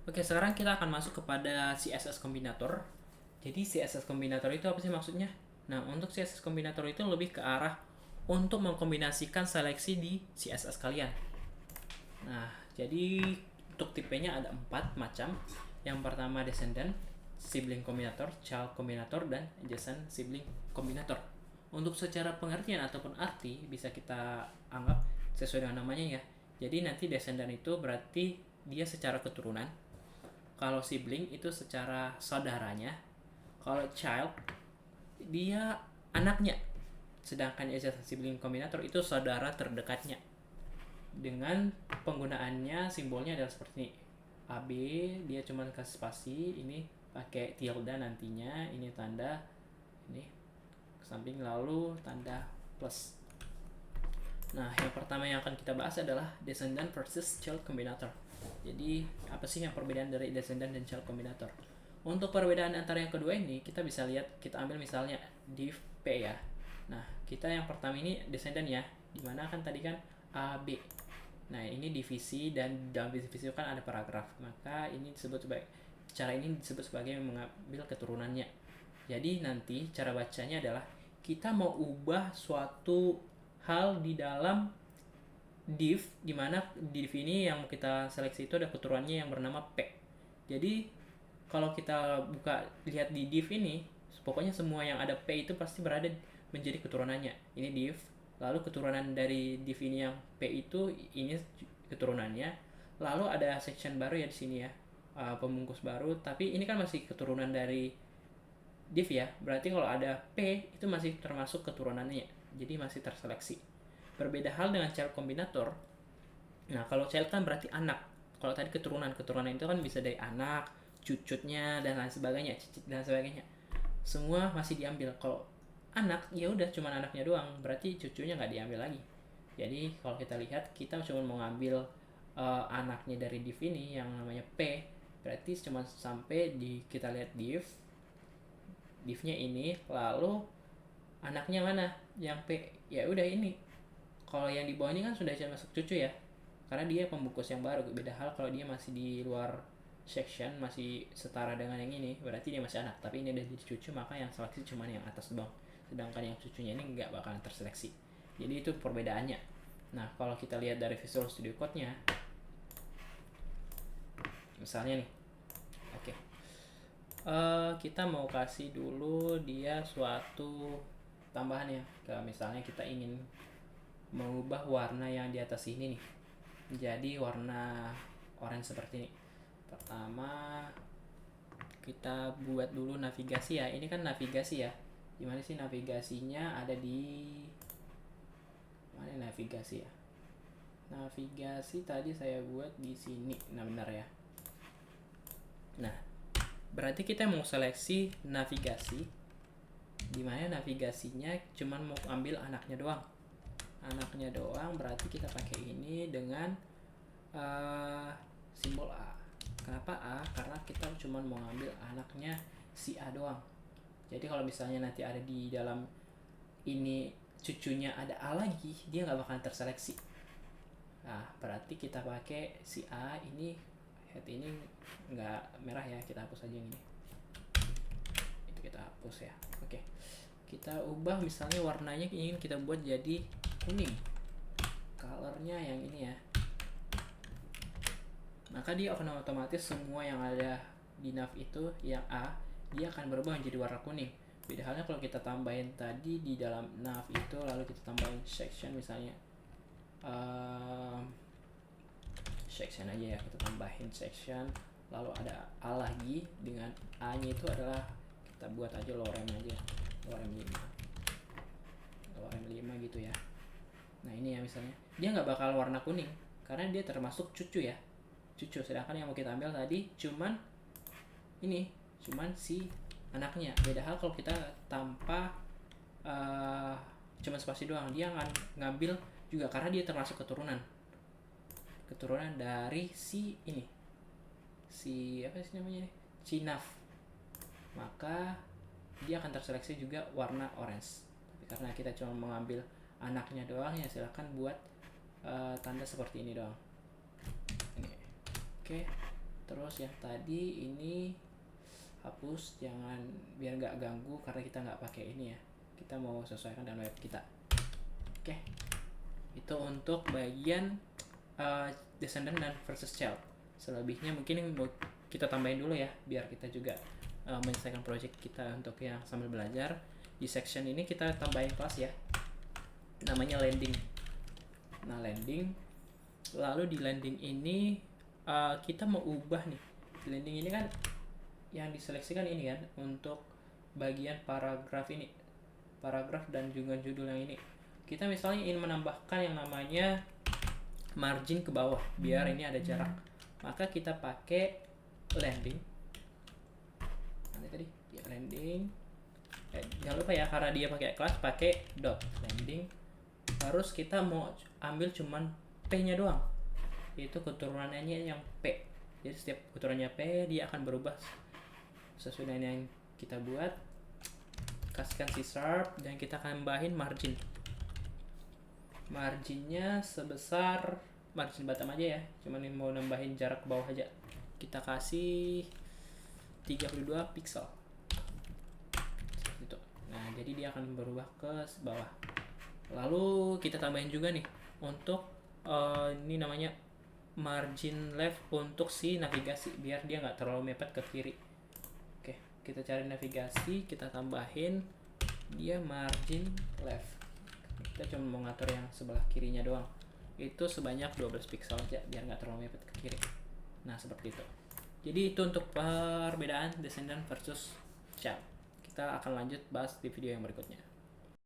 Oke, sekarang kita akan masuk kepada CSS Combinator. Jadi CSS Combinator itu apa sih maksudnya? Nah, untuk CSS Combinator itu lebih ke arah untuk mengkombinasikan seleksi di CSS kalian. Nah, jadi untuk tipenya ada 4 macam. Yang pertama descendant, sibling combinator, child combinator, dan adjacent sibling combinator. Untuk secara pengertian ataupun arti bisa kita anggap sesuai dengan namanya ya. Jadi nanti descendant itu berarti dia secara keturunan. Kalau sibling itu secara saudaranya. Kalau child dia anaknya. Sedangkan adjacent sibling combinator itu saudara terdekatnya. Dengan penggunaannya simbolnya adalah seperti ini. AB dia cuma kasih spasi, ini pakai tilde nantinya, ini tanda ini ke samping lalu tanda plus. Nah, yang pertama yang akan kita bahas adalah descendant versus child combinator. Jadi, apa sih yang perbedaan dari descendant dan child combinator? Untuk perbedaan antara yang kedua ini, kita bisa lihat, kita ambil misalnya div P ya. Nah, kita yang pertama ini descendant ya, dimana kan tadi kan A, B. Nah, ini divisi dan dalam divisi itu kan ada paragraf. Maka ini disebut sebagai cara ini disebut sebagai mengambil keturunannya. Jadi nanti cara bacanya adalah kita mau ubah suatu hal di dalam div, dimana div ini yang kita seleksi itu ada keturunannya yang bernama P. Jadi kalau kita buka lihat di div ini, pokoknya semua yang ada P itu pasti berada menjadi keturunannya. Ini div, lalu keturunan dari div ini yang P itu ini keturunannya. Lalu ada section baru ya di sini ya, pembungkus baru. Tapi ini kan masih keturunan dari div ya. Berarti kalau ada P itu masih termasuk keturunannya. Jadi masih terseleksi. Berbeda hal dengan child combinator. Nah, kalau child kan berarti anak. Kalau tadi keturunan itu kan bisa dari anak, cucutnya dan lain sebagainya, cicit dan sebagainya. Semua masih diambil. Kalau anak ya udah cuma anaknya doang, berarti cucunya nggak diambil lagi. Jadi kalau kita lihat kita cuma mau ngambil anaknya dari div ini yang namanya P, berarti cuma sampai di kita lihat divnya ini, lalu anaknya mana yang P, ya udah ini. Kalau yang di bawah ini kan sudah masuk cucu ya, karena dia pembungkus yang baru. Beda hal kalau dia masih di luar section, masih setara dengan yang ini, berarti dia masih anak. Tapi ini udah jadi cucu, maka yang seleksi cuma yang atas doang, sedangkan yang cucunya ini nggak bakalan terseleksi. Jadi itu perbedaannya. Nah, kalau kita lihat dari Visual Studio Code-nya, misalnya nih, oke, kita mau kasih dulu dia suatu tambahan ya. Misalnya kita ingin mengubah warna yang di atas ini nih jadi warna orange seperti ini. Pertama kita buat dulu navigasi ya. Ini kan navigasi ya. Gimana sih navigasinya? Ada di mana navigasi ya? Navigasi tadi saya buat di sini. Nah, benar ya. Nah, berarti kita mau seleksi navigasi, dimana navigasinya cuman mau ambil anaknya doang. Anaknya doang berarti kita pakai ini dengan simbol A. Kenapa A? Karena kita cuma mau ngambil anaknya si A doang. Jadi kalau misalnya nanti ada di dalam ini cucunya ada A lagi, dia nggak bakalan terseleksi. Nah, berarti kita pakai si A ini, head ini nggak merah ya, kita hapus aja yang ini. Itu kita hapus ya. Oke. Kita ubah misalnya warnanya ingin kita buat jadi kuning. Colornya yang ini ya. Maka dia akan otomatis semua yang ada di nav itu yang A, dia akan berubah menjadi warna kuning. Beda halnya kalau kita tambahin tadi di dalam nav itu, lalu kita tambahin section misalnya, section aja ya, kita tambahin section, lalu ada A lagi, dengan A nya itu adalah kita buat aja lorem aja, lorem 5 gitu ya. Nah ini ya misalnya, dia nggak bakal warna kuning karena dia termasuk cucu ya, cucu. Sedangkan yang mau kita ambil tadi cuman ini, cuman si anaknya. Beda hal kalau kita tanpa cuman spasi doang, dia akan ngambil juga karena dia termasuk keturunan dari si ini, si apa sih namanya, si nav. Maka dia akan terseleksi juga warna orange. Tapi karena kita cuma mengambil anaknya doang, ya silahkan buat tanda seperti ini doang. Ini. Oke. Terus yang tadi ini hapus, jangan, biar nggak ganggu karena kita nggak pakai ini ya, kita mau sesuaikan dengan web kita. Oke, itu untuk bagian descendant dan versus child. Selebihnya mungkin kita tambahin dulu ya, biar kita juga menyelesaikan project kita untuk yang sambil belajar. Di section ini kita tambahin kelas ya, namanya landing. Nah, landing, lalu di landing ini kita mau ubah nih. Di landing ini kan yang diseleksikan ini kan untuk bagian paragraf ini, paragraf dan juga judul yang ini. Kita misalnya ingin menambahkan yang namanya margin ke bawah biar ini ada jarak, maka kita pakai landing. Nanti tadi ya landing, jangan lupa ya, karena dia pakai kelas, pakai dot landing. Terus kita mau ambil cuman p nya doang, itu keturunannya yang p. Jadi setiap keturunannya p dia akan berubah sesuai dengan yang kita buat. Kasihkan C# dan kita akan tambahin margin. Marginnya sebesar margin bottom aja ya, cuman mau nambahin jarak ke bawah aja. Kita kasih 32 pixel gitu. Nah, jadi dia akan berubah ke bawah. Lalu kita tambahin juga nih untuk ini namanya margin left untuk si navigasi, biar dia nggak terlalu mepet ke kiri. Oke, kita cari navigasi, kita tambahin dia margin left. Kita cuma mau ngatur yang sebelah kirinya doang, itu sebanyak 12 pixel aja biar nggak terlalu mepet ke kiri. Nah, seperti itu. Jadi itu untuk perbedaan descendant versus child. Kita akan lanjut bahas di video yang berikutnya.